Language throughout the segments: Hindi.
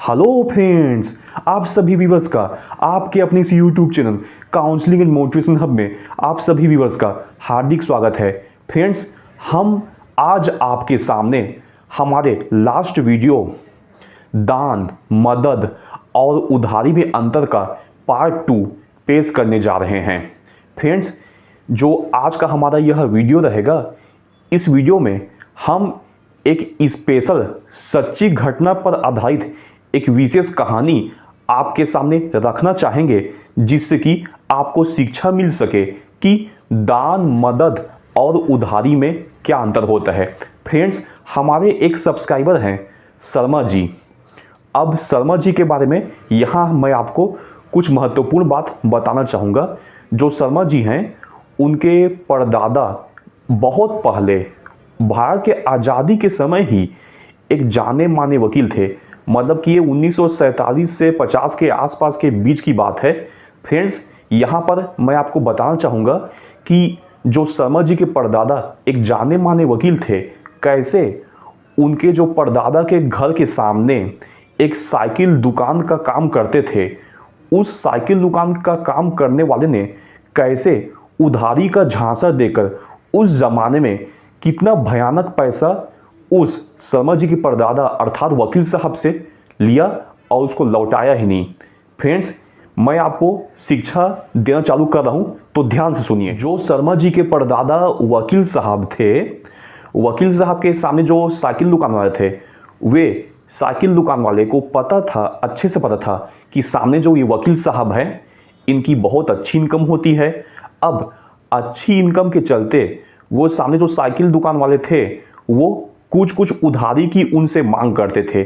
हेलो फ्रेंड्स, आप सभी व्यूवर्स का आपके अपने इस YouTube channel counselling and motivation hub में आप सभी व्यूवर्स का हार्दिक स्वागत है। फ्रेंड्स, हम आज आपके सामने हमारे लास्ट वीडियो दान, मदद और उधारी में अंतर का पार्ट 2 पेश करने जा रहे हैं। फ्रेंड्स, जो आज का हमारा यह वीडियो रहेगा, इस वीडियो में हम एक स्पेशल सच्ची घटना पर आधारित एक विशेष कहानी आपके सामने रखना चाहेंगे, जिससे कि आपको शिक्षा मिल सके कि दान, मदद और उधारी में क्या अंतर होता है। फ्रेंड्स, हमारे एक सब्सक्राइबर हैं शर्मा जी। अब शर्मा जी के बारे में यहाँ मैं आपको कुछ महत्वपूर्ण बात बताना चाहूँगा। जो शर्मा जी हैं, उनके परदादा बहुत पहले भारत के आज़ादी के समय ही एक जाने माने वकील थे। मतलब कि ये 1947 से 50 के आसपास के बीच की बात है। फ्रेंड्स, यहाँ पर मैं आपको बताना चाहूँगा कि जो शर्मा जी के परदादा एक जाने माने वकील थे, कैसे उनके जो परदादा के घर के सामने एक साइकिल दुकान का काम करते थे। उस साइकिल दुकान का काम करने वाले ने कैसे उधारी का झांसा देकर उस ज़माने में कितना भयानक पैसा उस शर्मा जी के परदादा अर्थात वकील साहब से लिया और उसको लौटाया ही नहीं। फ्रेंड्स, मैं आपको शिक्षा देना चालू कर रहा हूँ, तो ध्यान से सुनिए। जो शर्मा जी के परदादा वकील साहब थे, वकील साहब के सामने जो साइकिल दुकान वाले थे, वे साइकिल दुकान वाले को पता था, अच्छे से पता था कि सामने जो ये वकील साहब हैं, इनकी बहुत अच्छी इनकम होती है। अब अच्छी इनकम के चलते वो सामने जो साइकिल दुकान वाले थे, वो कुछ उधारी की उनसे मांग करते थे।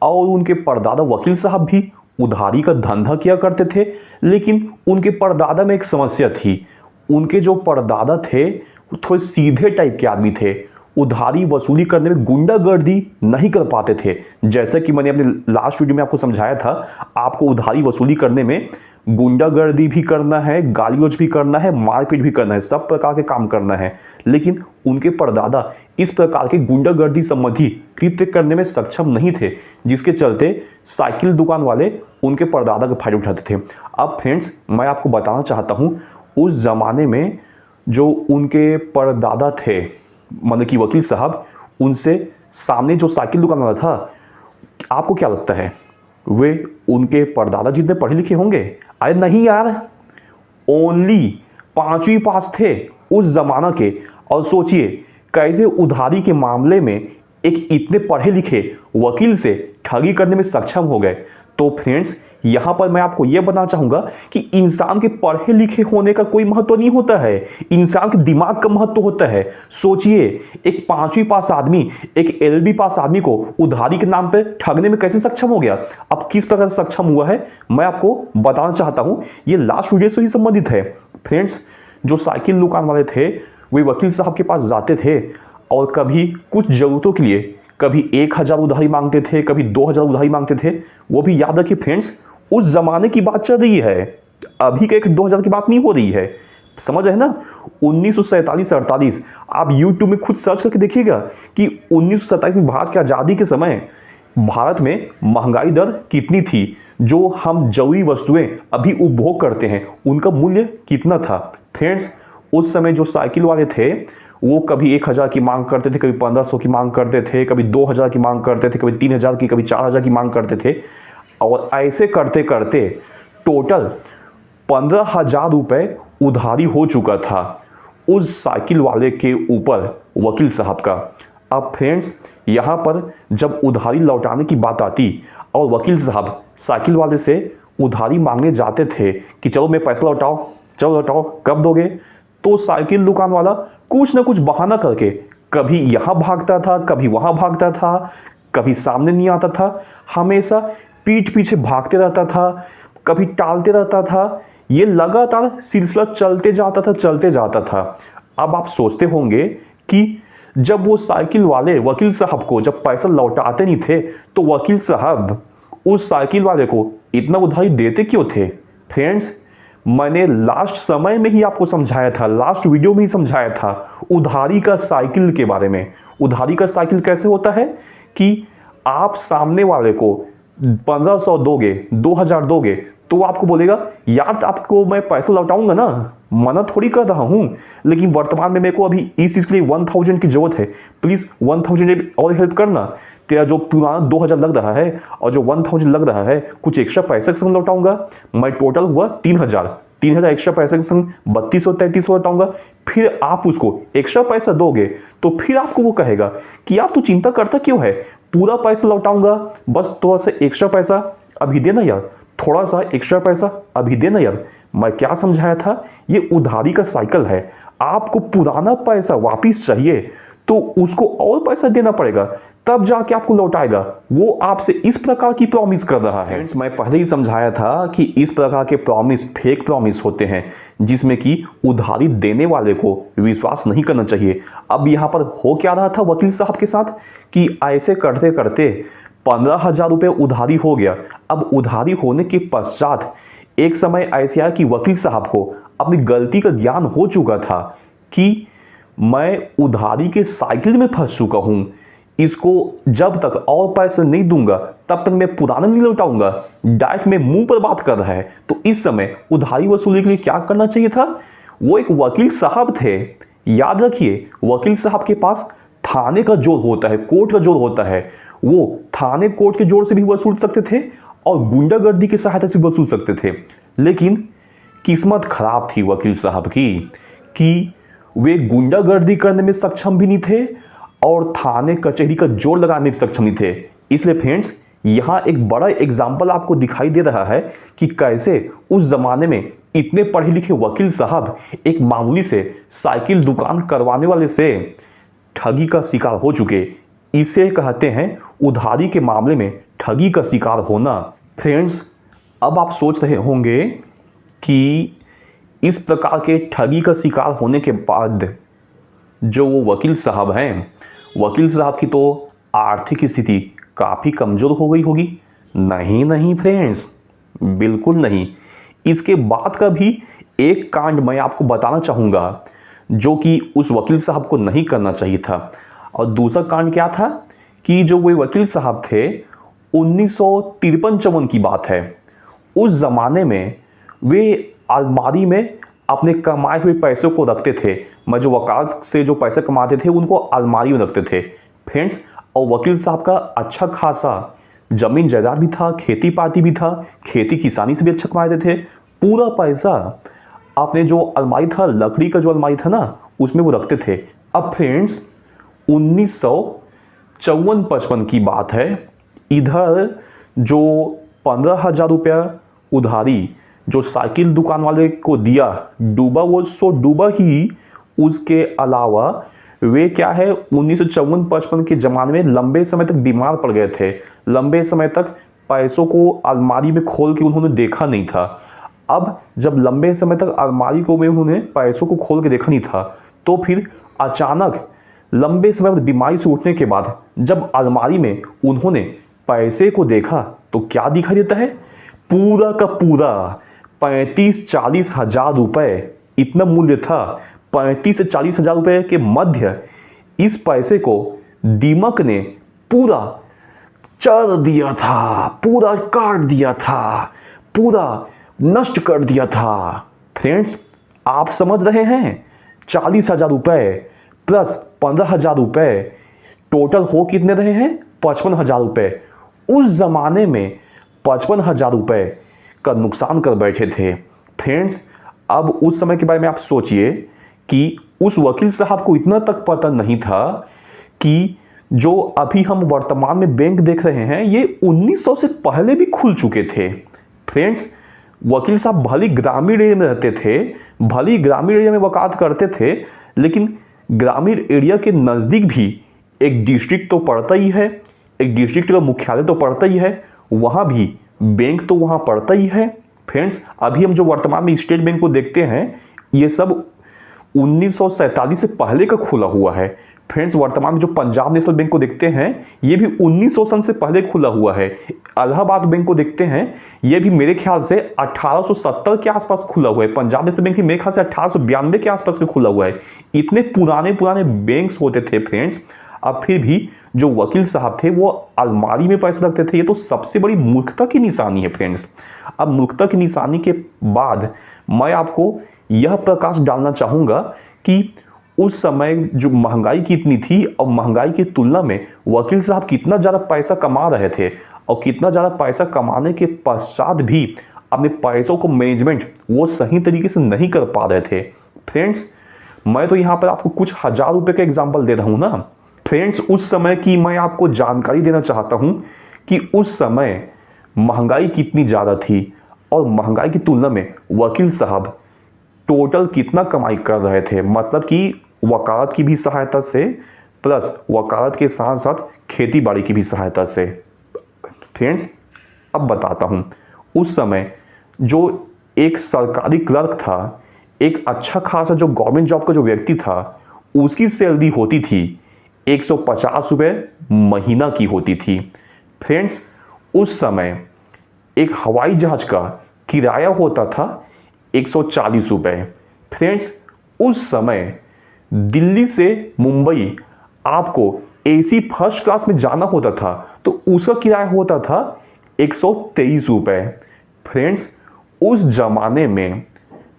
और उनके परदादा वकील साहब भी उधारी का धंधा किया करते थे। लेकिन उनके परदादा में एक समस्या थी। उनके जो परदादा थे वो थोड़े सीधे टाइप के आदमी थे। उधारी वसूली करने में गुंडागर्दी नहीं कर पाते थे। जैसे कि मैंने अपने लास्ट वीडियो में आपको समझाया था, आपको उधारी वसूली करने में गुंडागर्दी भी करना है, गाली-गलौज भी करना है, मारपीट भी करना है, सब प्रकार के काम करना है। लेकिन उनके परदादा इस प्रकार के गुंडागर्दी संबंधी कृत्य करने में सक्षम नहीं थे, जिसके चलते साइकिल दुकान वाले उनके परदादा का फायदा उठाते थे। अब फ्रेंड्स, मैं आपको बताना चाहता हूँ, उस ज़माने में जो उनके परदादा थे, मतलब कि वकील साहब, उनसे सामने जो साइकिल दुकान वाला था, आपको क्या लगता है वे उनके परदादा जितने पढ़े लिखे होंगे? अरे नहीं यार, ओनली 5वीं पास थे उस जमाना के। और सोचिए कैसे उधारी के मामले में एक इतने पढ़े लिखे वकील से ठगी करने में सक्षम हो गए। तो फ्रेंड्स, यहाँ पर मैं आपको यह बताना चाहूँगा कि इंसान के पढ़े लिखे होने का कोई महत्व नहीं होता है, इंसान के दिमाग का महत्व होता है। सोचिए, एक 5वीं पास आदमी एक LLB पास आदमी को उधारी के नाम पे ठगने में कैसे सक्षम हो गया। अब किस प्रकार से सक्षम हुआ है, मैं आपको बताना चाहता हूँ। ये लास्ट वीडियो से ही संबंधित है। फ्रेंड्स, जो साइकिल दुकान वाले थे, वे वकील साहब के पास जाते थे और कभी कुछ ज़रूरतों के लिए कभी 1000 उधारी मांगते थे, कभी 2000 उधारी मांगते थे। वो भी याद रखिए फ्रेंड्स, उस जमाने की बात चल रही है, अभी के 2000 की बात नहीं हो रही है। समझ है ना? 1947-48 आप यूट्यूब में खुद सर्च करके देखिएगा कि 1947 में भारत की आज़ादी के समय भारत में महंगाई दर कितनी थी। जो हम जरूरी वस्तुएं अभी उपभोग करते हैं, उनका मूल्य कितना था। फ्रेंड्स, उस समय जो साइकिल वाले थे, वो कभी 1000 की मांग करते थे, कभी 1500 की मांग करते थे, कभी 2000 की मांग करते थे, कभी 3000 की, कभी 4000 की मांग करते थे। और ऐसे करते करते टोटल 15,000 रुपये उधारी हो चुका था उस साइकिल वाले के ऊपर, वकील साहब का। अब फ्रेंड्स, यहाँ पर जब उधारी लौटाने की बात आती और वकील साहब साइकिल वाले से उधारी मांगने जाते थे कि चलो मैं पैसा लौटाओ, चलो लौटाओ, कब दोगे, तो साइकिल दुकान वाला कुछ ना कुछ बहाना करके कभी यहाँ भागता था, कभी वहाँ भागता था, कभी सामने नहीं आता था, हमेशा पीठ पीछे भागते रहता था, कभी टालते रहता था। ये लगातार सिलसिला चलते जाता था। अब आप सोचते होंगे कि जब वो साइकिल वाले वकील साहब को जब पैसा लौटाते नहीं थे, तो वकील साहब उस साइकिल वाले को इतना उधारी देते क्यों थे। फ्रेंड्स, मैंने लास्ट समय में ही आपको समझाया था, लास्ट वीडियो में ही समझाया था उधारी का साइकिल के बारे में। उधारी का साइकिल कैसे होता है कि आप सामने वाले को 1500 दोगे, 2000 दोगे, तो आपको बोलेगा यार आपको मैं पैसा लौटाऊंगा ना, मना थोड़ी कर रहा हूं, लेकिन वर्तमान में मेरे को अभी इस चीज के लिए 1000 की जरूरत है, प्लीज 1000 और हेल्प करना। तेरा जो पुराना 2000 लग रहा है और जो 1000 लग रहा है, कुछ एक्स्ट्रा पैसे के संग लौटाऊंगा। मैं टोटल हुआ 3000 एक्स्ट्रा पैसे के संग 3200-3300 लौटाऊंगा। फिर आप उसको एक्स्ट्रा पैसा दोगे तो फिर आपको वो कहेगा कि यार तू चिंता करता क्यों है, पूरा पैसा लौटाऊंगा, बस थोड़ा सा एक्स्ट्रा पैसा अभी देना यार, थोड़ा सा एक्स्ट्रा पैसा अभी देना यार। मैं क्या समझाया था, ये उधारी का साइकिल है। आपको पुराना पैसा वापिस चाहिए तो उसको और पैसा देना पड़ेगा, तब जाके आपको लौटाएगा। वो आपसे इस प्रकार की प्रॉमिस कर रहा है। फ्रेंड्स, मैं पहले ही समझाया था कि इस प्रकार के प्रॉमिस फेक प्रॉमिस होते हैं, जिसमें कि उधारी देने वाले को विश्वास नहीं करना चाहिए। अब यहाँ पर हो क्या रहा था वकील साहब के साथ कि ऐसे करते करते 15,000 रुपये उधारी हो गया। अब उधारी होने के पश्चात एक समय ऐसे आया कि वकील साहब को अपनी गलती का ज्ञान हो चुका था कि मैं उधारी के साइकिल में फंस चुका हूं, इसको जब तक और पैसे नहीं दूंगा तब तक मैं पुराना नहीं लौटाऊंगा। डायरेक्ट में मुंह पर बात कर रहा है। तो इस समय उधारी वसूली के लिए क्या करना चाहिए था, वो एक वकील साहब थे। याद रखिए, वकील साहब के पास थाने का जोर होता है, कोर्ट का जोर होता है। वो थाने कोर्ट के जोर से भी वसूल सकते थे और गुंडागर्दी की सहायता से वसूल सकते थे। लेकिन किस्मत खराब थी वकील साहब की कि वे गुंडागर्दी करने में सक्षम भी नहीं थे और थाने कचहरी का जोर लगाने में सक्षम नहीं थे। इसलिए फ्रेंड्स, यहां एक बड़ा एग्जाम्पल आपको दिखाई दे रहा है कि कैसे उस जमाने में इतने पढ़े लिखे वकील साहब एक मामूली से साइकिल दुकान करवाने वाले से ठगी का शिकार हो चुके। इसे कहते हैं उधारी के मामले में ठगी का शिकार होना। फ्रेंड्स, अब आप सोच रहे होंगे कि इस प्रकार के ठगी का शिकार होने के बाद जो वो वकील साहब हैं, वकील साहब की तो आर्थिक स्थिति काफ़ी कमज़ोर हो गई होगी। नहीं नहीं फ्रेंड्स, बिल्कुल नहीं। इसके बाद का भी एक कांड मैं आपको बताना चाहूँगा जो कि उस वकील साहब को नहीं करना चाहिए था। और दूसरा कांड क्या था कि जो वे वकील साहब थे, 1953-54 की बात है। उस ज़माने में वे अलमारी में अपने कमाए हुए पैसों को रखते थे। मैं जो वकालत से जो पैसे कमाते थे उनको अलमारी में रखते थे फ्रेंड्स। और वकील साहब का अच्छा खासा जमीन जायदाद भी था, खेती पाती भी था, खेती किसानी से भी अच्छा कमाते थे। पूरा पैसा आपने जो अलमारी था, लकड़ी का जो अलमारी था ना, उसमें वो रखते थे। अब फ्रेंड्स, 1954-55 की बात है। इधर जो 15,000 रुपया उधारी जो साइकिल दुकान वाले को दिया, डूबा वो सो डूबा ही। उसके अलावा वे क्या है, 1954-55 के ज़माने में लंबे समय तक बीमार पड़ गए थे। लंबे समय तक पैसों को अलमारी में खोल के उन्होंने देखा नहीं था। अब जब लंबे समय तक अलमारी को में उन्होंने पैसों को खोल के देखा नहीं था, तो फिर अचानक लंबे समय तक बीमारी से उठने के बाद जब अलमारी में उन्होंने पैसे को देखा तो क्या दिखाई देता है, पूरा का पूरा 35-40 हजार रुपये इतना मूल्य था। 35 से 40 हजार रुपये के मध्य इस पैसे को दीमक ने पूरा चर दिया था, पूरा काट दिया था, पूरा नष्ट कर दिया था। फ्रेंड्स, आप समझ रहे हैं, 40,000 रुपये प्लस 15,000 रुपये टोटल हो कितने रहे हैं, 55,000 रुपये। उस जमाने में 55,000 रुपये का नुकसान कर बैठे थे। फ्रेंड्स, अब उस समय के बारे में आप सोचिए कि उस वकील साहब को इतना तक पता नहीं था कि जो अभी हम वर्तमान में बैंक देख रहे हैं, ये 1900 से पहले भी खुल चुके थे। फ्रेंड्स, वकील साहब भले ग्रामीण एरिया में रहते थे, भले ग्रामीण एरिया में वकालत करते थे, लेकिन ग्रामीण एरिया के नज़दीक भी एक डिस्ट्रिक्ट तो पड़ता ही है, एक डिस्ट्रिक्ट का मुख्यालय तो पड़ता ही है, वहाँ भी बैंक तो वहाँ पड़ता ही है। फ्रेंड्स, अभी हम जो वर्तमान में स्टेट बैंक को देखते हैं, ये सब 1947 से पहले का खुला हुआ है। फ्रेंड्स, वर्तमान में जो पंजाब नेशनल बैंक को देखते हैं, ये भी 1900 सन से पहले खुला हुआ है। इलाहाबाद बैंक को देखते हैं, ये भी मेरे ख्याल से 1870 के आसपास खुला हुआ है। पंजाब नेशनल बैंक भी मेरे ख्याल से 1892 के आसपास का खुला हुआ है। इतने पुराने पुराने बैंक्स होते थे फ्रेंड्स। अब फिर भी जो वकील साहब थे वो अलमारी में पैसे रखते थे। ये तो सबसे बड़ी मूर्खता की निशानी है फ्रेंड्स। अब मूर्खता की निशानी के बाद मैं आपको यह प्रकाश डालना चाहूँगा कि उस समय जो महंगाई कितनी थी और महंगाई की तुलना में वकील साहब कितना ज़्यादा पैसा कमा रहे थे और कितना ज़्यादा पैसा कमाने के पश्चात भी अपने पैसों को मैनेजमेंट वो सही तरीके से नहीं कर पा रहे थे। फ्रेंड्स, मैं तो यहाँ पर आपको कुछ हजार रुपए का एग्जाम्पल दे रहा हूँ ना। फ्रेंड्स, उस समय की मैं आपको जानकारी देना चाहता हूँ कि उस समय महंगाई कितनी ज़्यादा थी और महंगाई की तुलना में वकील साहब टोटल कितना कमाई कर रहे थे। मतलब कि वकालत की भी सहायता से प्लस वकालत के साथ साथ खेती बाड़ी की भी सहायता से। फ्रेंड्स, अब बताता हूँ उस समय जो एक सरकारी क्लर्क था, एक अच्छा खासा जो गवर्नमेंट जॉब का जो व्यक्ति था, उसकी सैलरी होती थी 150 रुपये महीना की होती थी। फ्रेंड्स, उस समय एक हवाई जहाज का किराया होता था 140 रुपये। फ्रेंड्स, उस समय दिल्ली से मुंबई आपको एसी फर्स्ट क्लास में जाना होता था तो उसका किराया होता था 123 रुपये। फ्रेंड्स, उस जमाने में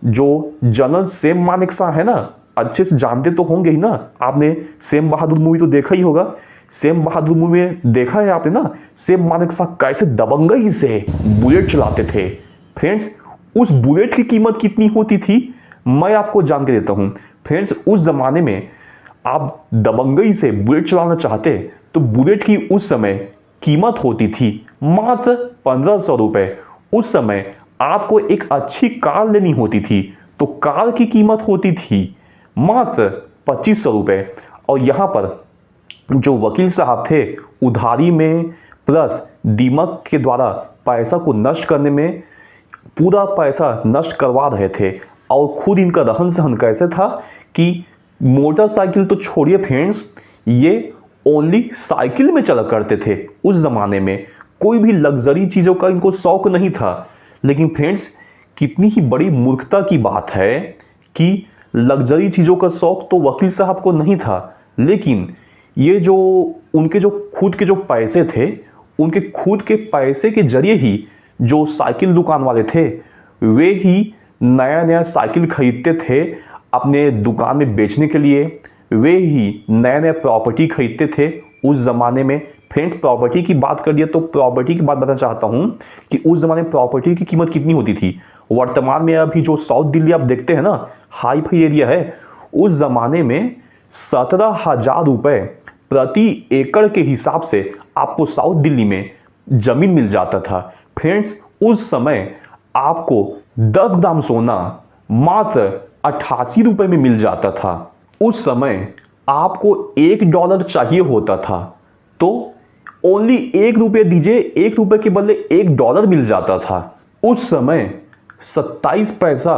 जो जनरल सैम मानेकशॉ है ना, अच्छे से जानते तो होंगे ही ना, आपने सैम बहादुर मूवी तो देखा ही होगा। सैम बहादुर मूवी में देखा है आपने ना, सैम मानेकशॉ कैसे दबंगई से बुलेट चलाते थे। फ्रेंड्स, उस बुलेट की कीमत कितनी होती थी मैं आपको जान के देता हूं। फ्रेंड्स, उस जमाने में आप दबंगई से बुलेट चलाना चाहते तो बुलेट की उस समय कीमत होती थी मात्र 1500 रुपये। उस समय आपको एक अच्छी कार लेनी होती थी तो कार की कीमत होती थी मात्र 2500 रुपये। और यहाँ पर जो वकील साहब थे उधारी में प्लस दीमक के द्वारा पैसा को नष्ट करने में पूरा पैसा नष्ट करवा रहे थे। और खुद इनका रहन सहन कैसे था कि मोटरसाइकिल तो छोड़िए फ्रेंड्स, ये ओनली साइकिल में चला करते थे। उस ज़माने में कोई भी लग्जरी चीज़ों का इनको शौक नहीं था। लेकिन फ्रेंड्स, कितनी ही बड़ी मूर्खता की बात है कि लग्जरी चीज़ों का शौक तो वकील साहब को नहीं था, लेकिन ये जो उनके जो खुद के जो पैसे थे, उनके खुद के पैसे के जरिए ही जो साइकिल दुकान वाले थे वे ही नया नया साइकिल खरीदते थे अपने दुकान में बेचने के लिए। वे ही नया नया प्रॉपर्टी खरीदते थे उस ज़माने में। फ्रेंड्स, प्रॉपर्टी की बात करिए तो प्रॉपर्टी की बात बताना चाहता हूँ कि उस ज़माने में प्रॉपर्टी की कीमत कितनी होती थी। वर्तमान में अभी जो साउथ दिल्ली आप देखते हैं ना, हाई फाई एरिया है, उस ज़माने में 17,000 रुपये प्रति एकड़ के हिसाब से आपको साउथ दिल्ली में ज़मीन मिल जाता था। फ्रेंड्स, उस समय आपको 10 ग्राम सोना मात्र 88 रुपये में मिल जाता था। उस समय आपको $1 चाहिए होता था तो ओनली 1 रुपये दीजिए, 1 रुपये के बदले $1 मिल जाता था। उस समय 27 पैसा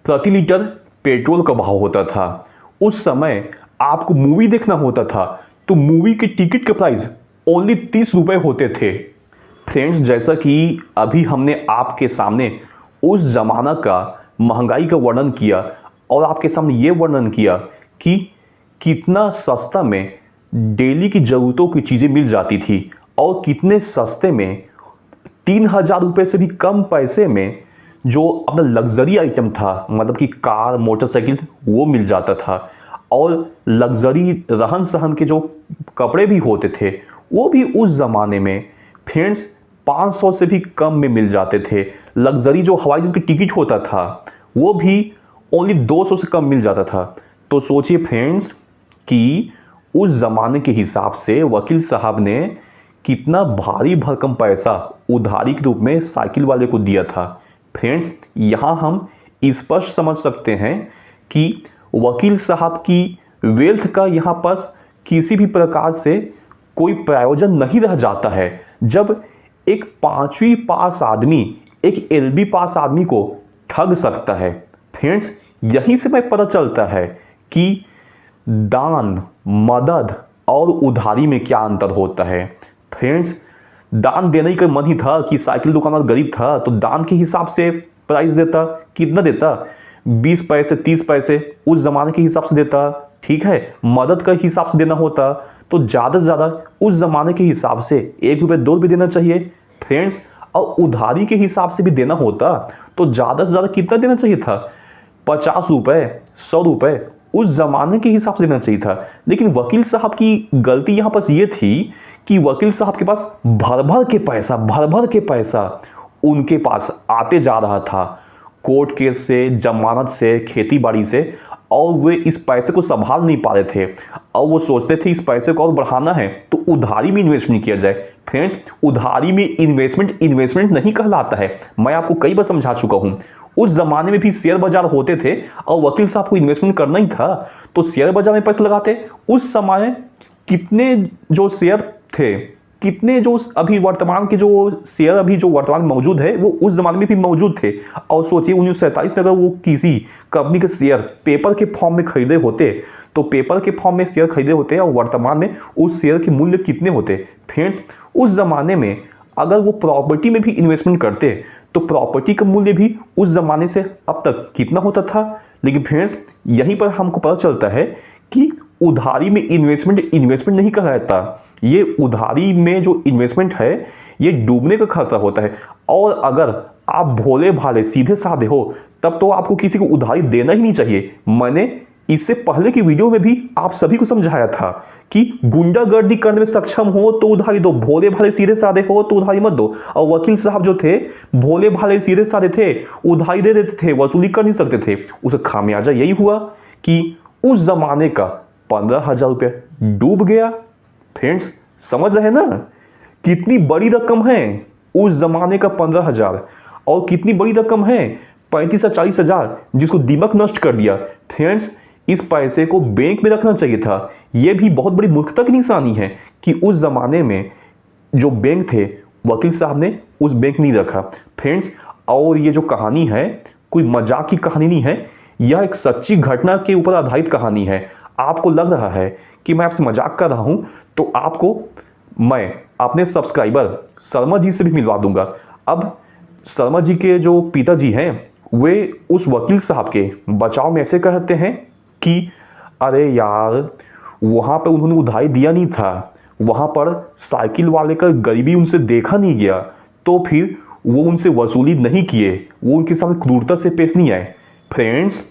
प्रति लीटर पेट्रोल का भाव होता था। उस समय आपको मूवी देखना होता था तो मूवी के टिकट के प्राइस ओनली 30 रुपये होते थे। फ्रेंड्स, जैसा कि अभी हमने आपके सामने उस ज़माना का महंगाई का वर्णन किया और आपके सामने ये वर्णन किया कि कितना सस्ता में डेली की ज़रूरतों की चीज़ें मिल जाती थी और कितने सस्ते में 3000 रुपये से भी कम पैसे में जो अपना लग्जरी आइटम था, मतलब कि कार मोटरसाइकिल, वो मिल जाता था। और लग्जरी रहन सहन के जो कपड़े भी होते थे वो भी उस ज़माने में फ्रेंड्स 500 से भी कम में मिल जाते थे। लग्जरी जो हवाई जहाज की टिकट होता था वो भी ओनली 200 से कम मिल जाता था। तो सोचिए फ्रेंड्स कि उस ज़माने के हिसाब से वकील साहब ने कितना भारी भरकम पैसा उधारी के रूप में साइकिल वाले को दिया था। फ्रेंड्स, यहाँ हम स्पष्ट समझ सकते हैं कि वकील साहब की वेल्थ का यहाँ पर किसी भी प्रकार से कोई प्रयोजन नहीं रह जाता है जब एक 5वीं पास आदमी एक LLB पास आदमी को ठग सकता है। फ्रेंड्स, यहीं से मैं पता चलता है कि दान, मदद और उधारी में क्या अंतर होता है। फ्रेंड्स, दान देने का मन ही था कि साइकिल दुकान वाला गरीब था तो दान के हिसाब से प्राइस देता। कितना देता? 20 पैसे 30 पैसे उस जमाने के हिसाब से देता। ठीक है, मदद का हिसाब से देना होता तो ज़्यादा से ज़्यादा उस ज़माने के हिसाब से 1 रुपये 2 रुपये देना चाहिए फ्रेंड्स। और उधारी के हिसाब से भी देना होता तो ज़्यादा से ज़्यादा कितना देना चाहिए था, 50 रुपये 100 रुपये उस ज़माने के हिसाब से देना चाहिए था। लेकिन वकील साहब की गलती यहाँ पर ये थी कि वकील साहब के पास भर भर के पैसा उनके पास आते जा रहा था, कोर्ट केस से, जमानत से, खेती बाड़ी से, और वे इस पैसे को संभाल नहीं पा रहे थे। और वो सोचते थे इस पैसे को और बढ़ाना है तो उधारी में इन्वेस्टमेंट किया जाए। फ्रेंड्स, उधारी में इन्वेस्टमेंट नहीं कहलाता है। मैं आपको कई बार समझा चुका हूं। उस जमाने में भी शेयर बाजार होते थे और वकील साहब को इन्वेस्टमेंट करना ही था तो शेयर बाजार में पैसे लगाते। उस समय कितने जो शेयर थे, कितने जो अभी वर्तमान के जो शेयर अभी जो वर्तमान में मौजूद है वो उस जमाने में भी मौजूद थे। और सोचिए 1947 में अगर वो किसी कंपनी के शेयर पेपर के फॉर्म में खरीदे होते तो पेपर के फॉर्म में शेयर खरीदे होते और वर्तमान में उस शेयर के मूल्य कितने होते। फ्रेंड्स, उस जमाने में अगर वो प्रॉपर्टी में भी इन्वेस्टमेंट करते तो प्रॉपर्टी का मूल्य भी उस जमाने से अब तक कितना होता था। लेकिन फ्रेंड्स, यहीं पर हमको पता चलता है कि उधारी में इन्वेस्टमेंट नहीं कहलाता। ये उधारी में जो इन्वेस्टमेंट है ये डूबने का खतरा होता है। और अगर आप भोले भाले सीधे साधे हो तब तो आपको किसी को उधारी देना ही नहीं चाहिए। मैंने इससे पहले की वीडियो में भी आप सभी को समझाया था कि गुंडागर्दी करने में सक्षम हो तो उधारी दो, भोले भाले सीधे साधे हो तो उधारी मत दो। और वकील साहब जो थे भोले भाले सीधे साधे थे, उधारी दे देते थे, वसूली कर नहीं सकते थे। उसका खामियाजा यही हुआ कि उस जमाने का 15,000 रुपये डूब गया। फ्रेंड्स, समझ रहे ना कितनी बड़ी रकम है उस जमाने का 15,000, और कितनी बड़ी रकम है 35 या 40,000 जिसको दीमक नष्ट कर दिया। फ्रेंड्स, इस पैसे को बैंक में रखना चाहिए था। यह भी बहुत बड़ी मूर्खता की निशानी है कि उस जमाने में जो बैंक थे वकील साहब ने उस बैंक नहीं रखा। फ्रेंड्स, और ये जो कहानी है कोई मजाक की कहानी नहीं है, यह एक सच्ची घटना के ऊपर आधारित कहानी है। आपको लग रहा है कि मैं आपसे मजाक कर रहा हूं तो आपको मैं अपने सब्सक्राइबर शर्मा जी से भी मिलवा दूंगा। अब शर्मा जी के जो पिताजी हैं वे उस वकील साहब के बचाव में ऐसे कहते हैं कि अरे यार, वहाँ पर उन्होंने उधारी दिया नहीं था, वहाँ पर साइकिल वाले का गरीबी उनसे देखा नहीं गया तो फिर वो उनसे वसूली नहीं किए, वो उनके सामने क्रूरता से पेश नहीं आए। फ्रेंड्स,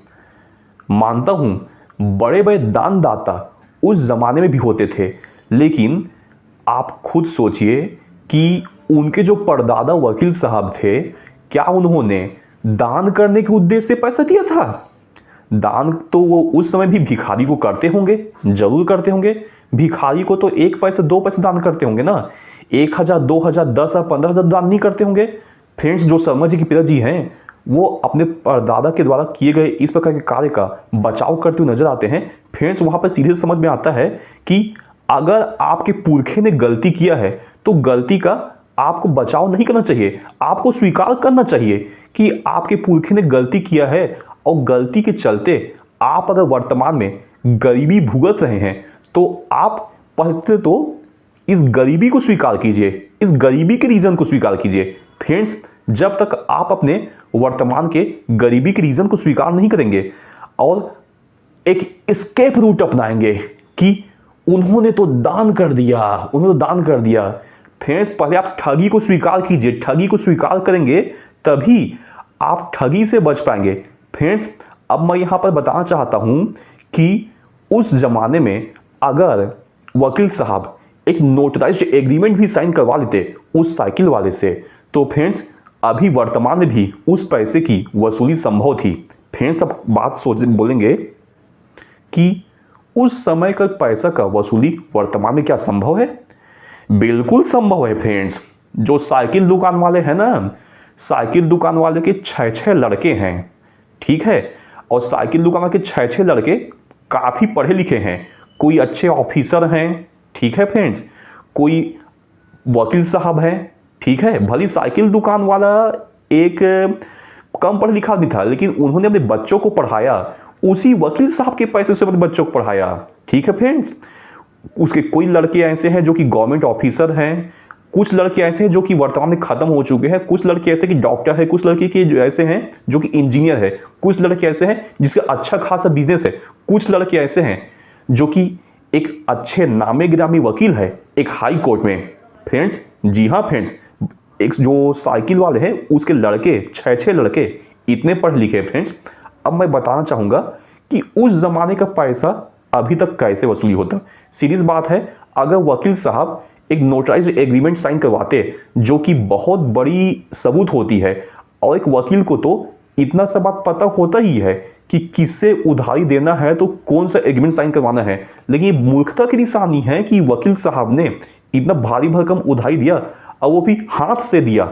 मानता हूँ बड़े बड़े दानदाता उस ज़माने में भी होते थे, लेकिन आप खुद सोचिए कि उनके जो परदादा वकील साहब थे, क्या उन्होंने दान करने के उद्देश्य से पैसा दिया था? दान तो वो उस समय भी भिखारी को करते होंगे, जरूर करते होंगे। भिखारी को तो 1 पैसे 2 पैसे दान करते होंगे ना, 1,000 2,000 10,000 15,000 दान नहीं करते होंगे। फ्रेंड्स, जो शर्मा जी के पिताजी हैं वो अपने परदादा के द्वारा किए गए इस प्रकार के कार्य का बचाव करते हुए नजर आते हैं। फ्रेंड्स, वहां पर सीधे समझ में आता है कि अगर आपके पुरखे ने गलती किया है तो गलती का आपको बचाव नहीं करना चाहिए, आपको स्वीकार करना चाहिए कि आपके पुरखे ने गलती किया है। और गलती के चलते आप अगर वर्तमान में गरीबी भुगत रहे हैं तो आप पहले तो इस गरीबी को स्वीकार कीजिए, इस गरीबी के रीजन को स्वीकार कीजिए। फ्रेंड्स, जब तक आप अपने वर्तमान के गरीबी के रीजन को स्वीकार नहीं करेंगे और एक एस्केप रूट अपनाएंगे कि उन्होंने तो दान कर दिया, फ्रेंड्स, पहले आप ठगी को स्वीकार कीजिए। ठगी को स्वीकार करेंगे तभी आप ठगी से बच पाएंगे। फ्रेंड्स, अब मैं यहां पर बताना चाहता हूं कि उस जमाने में अगर वकील साहब एक नोटराइज्ड एग्रीमेंट भी साइन करवा लेते उस साइकिल वाले से तो फ्रेंड्स अभी वर्तमान में भी उस पैसे की वसूली संभव थी। फ्रेंड्स, अब बात बोलेंगे कि उस समय का पैसा का वसूली वर्तमान में क्या संभव है? बिल्कुल संभव है। फ्रेंड्स, जो साइकिल दुकान वाले हैं ना, साइकिल दुकान वाले के 6 लड़के हैं, ठीक है, और साइकिल दुकान वाले के 6 लड़के काफ़ी पढ़े लिखे हैं, कोई अच्छे ऑफिसर हैं, ठीक है फ्रेंड्स, कोई वकील साहब हैं, ठीक है। भली साइकिल दुकान वाला एक कम पढ़ा लिखा भी था लेकिन उन्होंने अपने बच्चों को पढ़ाया, उसी वकील साहब के पैसे से अपने बच्चों को पढ़ाया, ठीक है फ्रेंड्स। उसके कोई लड़के ऐसे हैं जो कि गवर्नमेंट ऑफिसर हैं, कुछ लड़के ऐसे हैं जो कि वर्तमान में खत्म हो चुके हैं, कुछ लड़के ऐसे कि डॉक्टर है, कुछ लड़के के ऐसे हैं जो कि इंजीनियर है, कुछ लड़के ऐसे हैं जिसका अच्छा खासा बिजनेस है, कुछ लड़के ऐसे हैं जो कि एक अच्छे नामे गिरामी वकील है एक हाई कोर्ट में। फ्रेंड्स, जी हाँ फ्रेंड्स, एक जो साइकिल वाले हैं उसके लड़के 6 लड़के इतने पढ़े लिखे फ्रेंड्स। अब मैं बताना चाहूँगा कि उस ज़माने का पैसा अभी तक कैसे वसूली होता। सीरीज बात है, अगर वकील साहब एक नोटराइज्ड एग्रीमेंट साइन करवाते जो कि बहुत बड़ी सबूत होती है, और एक वकील को तो इतना सा बात पता होता ही है कि किससे उधारी देना है तो कौन सा एग्रीमेंट साइन करवाना है, लेकिन ये मूर्खता की निशानी है कि वकील साहब ने इतना भारी भरकम उधारी दिया और वो भी हाथ से दिया,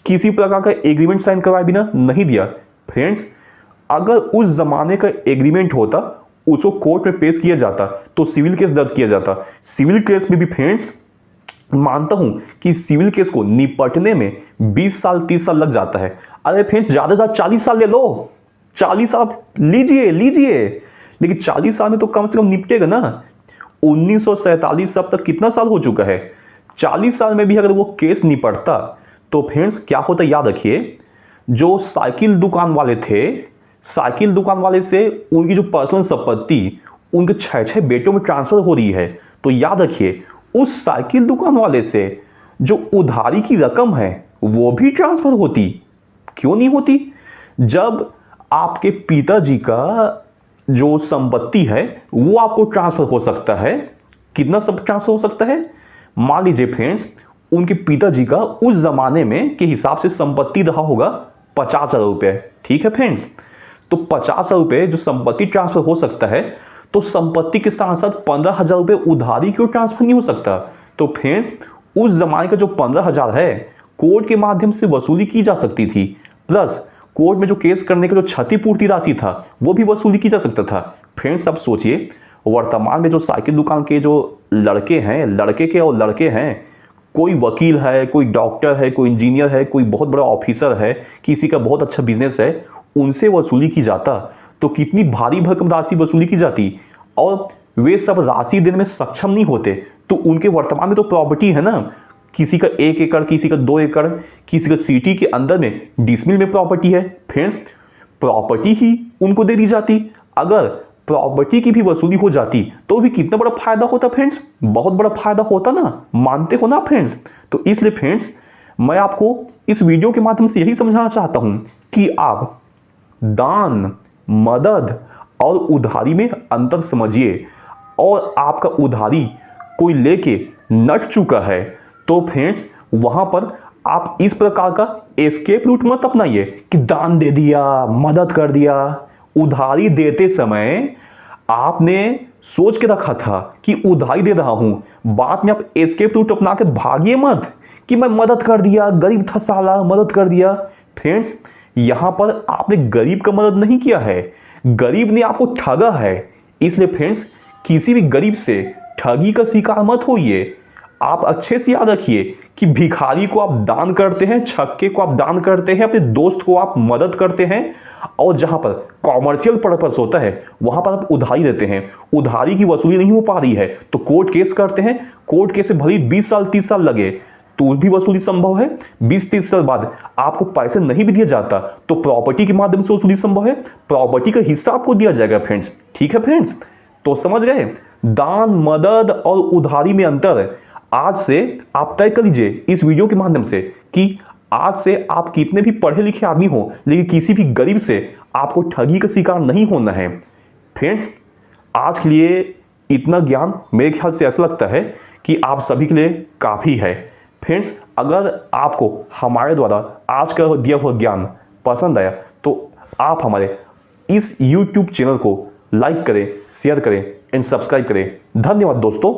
किसी प्रकार का एग्रीमेंट साइन करवाए बिना नहीं दिया। फ्रेंड्स, अगर उस जमाने का एग्रीमेंट होता, उसको कोर्ट में पेश किया जाता तो सिविल केस दर्ज किया जाता। सिविल केस में भी फ्रेंड्स मानता हूं कि सिविल केस को निपटने में 20 साल 30 साल लग जाता है। अरे फ्रेंड्स, ज्यादा से ज्यादा 40 साल ले लो, 40 साल लीजिए, लेकिन 40 साल में तो कम से कम निपटेगा ना। 1947 अब तक कितना साल हो चुका है, 40 साल में भी अगर वो केस निपटता तो फ्रेंड्स क्या होता याद रखिए। जो साइकिल दुकान वाले थे, साइकिल दुकान वाले से उनकी जो पर्सनल संपत्ति उनके 6 बेटों में ट्रांसफर हो रही है, तो याद रखिए उस साइकिल दुकान वाले से जो उधारी की रकम है वो भी ट्रांसफर होती। क्यों नहीं होती? जब आपके पिताजी का जो संपत्ति है वो आपको ट्रांसफर हो सकता है। कितना सब ट्रांसफर हो सकता है? मान लीजिए फ्रेंड्स, उनके पिताजी का उस जमाने में के हिसाब से संपत्ति रहा होगा 50,000 रुपये। ठीक है फ्रेंड्स, तो 50,000 रुपये जो संपत्ति ट्रांसफर हो सकता है, तो संपत्ति के साथ साथ 15,000 रुपये उधारी क्यों ट्रांसफर नहीं हो सकता? तो फ्रेंड्स, उस जमाने का जो 15,000 है कोर्ट के माध्यम से वसूली की जा सकती थी, प्लस कोर्ट में जो केस करने का जो क्षतिपूर्ति राशि था वो भी वसूली की जा सकता था। फ्रेंड्स, अब सोचिए वर्तमान में जो साइकिल दुकान के जो लड़के हैं, लड़के हैं, कोई वकील है, कोई डॉक्टर है, कोई इंजीनियर है, कोई बहुत बड़ा ऑफिसर है, किसी का बहुत अच्छा बिजनेस है, उनसे वसूली की जाता तो कितनी भारी भरकम राशि वसूली की जाती, और वे सब राशि देने में सक्षम नहीं होते तो उनके वर्तमान में तो प्रॉपर्टी है ना, किसी का 1 एकड़, किसी का 2 एकड़, किसी का सिटी के अंदर में डिसमिल में प्रॉपर्टी है। फ्रेंड्स, प्रॉपर्टी ही उनको दे दी जाती। अगर प्रॉपर्टी की भी वसूली हो जाती तो भी कितना बड़ा फायदा होता फ्रेंड्स, बहुत बड़ा फायदा होता ना, मानते हो ना फ्रेंड्स? तो इसलिए फ्रेंड्स, मैं आपको इस वीडियो के माध्यम से यही समझाना चाहता हूं कि आप दान, मदद और उधारी में अंतर समझिए। और आपका उधारी कोई लेके नट चुका है तो फ्रेंड्स वहां पर आप इस प्रकार का एस्केप रूट मत अपनाइए कि दान दे दिया, मदद कर दिया। उधारी देते समय आपने सोच के रखा था कि उधारी दे रहा हूं, बाद में आप एस्केप रूट अपना के भागिए मत कि मैं मदद कर दिया, गरीब था साला, मदद कर दिया। फ्रेंड्स, यहां पर आपने गरीब का मदद नहीं किया है, गरीब ने आपको ठगा है। इसलिए फ्रेंड्स, किसी भी गरीब से ठगी का शिकार मत होइए। आप अच्छे से याद रखिए कि भिखारी को आप दान करते हैं, छक्के को आप दान करते हैं, अपने दोस्त को आप मदद करते हैं, और जहां पर कॉमर्शियल पर्पस होता है वहां पर आप उधारी देते हैं। उधारी की वसूली नहीं हो पा रही है तो कोर्ट केस करते हैं। कोर्ट केस से भले 20 साल 30 साल लगे तो भी वसूली संभव है। 20-30 साल बाद आपको पैसे नहीं भी दिया जाता तो प्रॉपर्टी के माध्यम से वसूली संभव है, प्रॉपर्टी का हिस्सा आपको दिया जाएगा फ्रेंड्स। ठीक है फ्रेंड्स, तो समझ गए दान, मदद और उधारी में अंतर। आज से आप तय कर लीजिए इस वीडियो के माध्यम से कि आज से आप कितने भी पढ़े लिखे आदमी हो, लेकिन किसी भी गरीब से आपको ठगी का शिकार नहीं होना है। फ्रेंड्स, आज के लिए इतना ज्ञान मेरे ख्याल से ऐसा लगता है कि आप सभी के लिए काफ़ी है। फ्रेंड्स, अगर आपको हमारे द्वारा आज का दिया हुआ ज्ञान पसंद आया तो आप हमारे इस YouTube चैनल को लाइक करें, शेयर करें एंड सब्सक्राइब करें। धन्यवाद दोस्तों।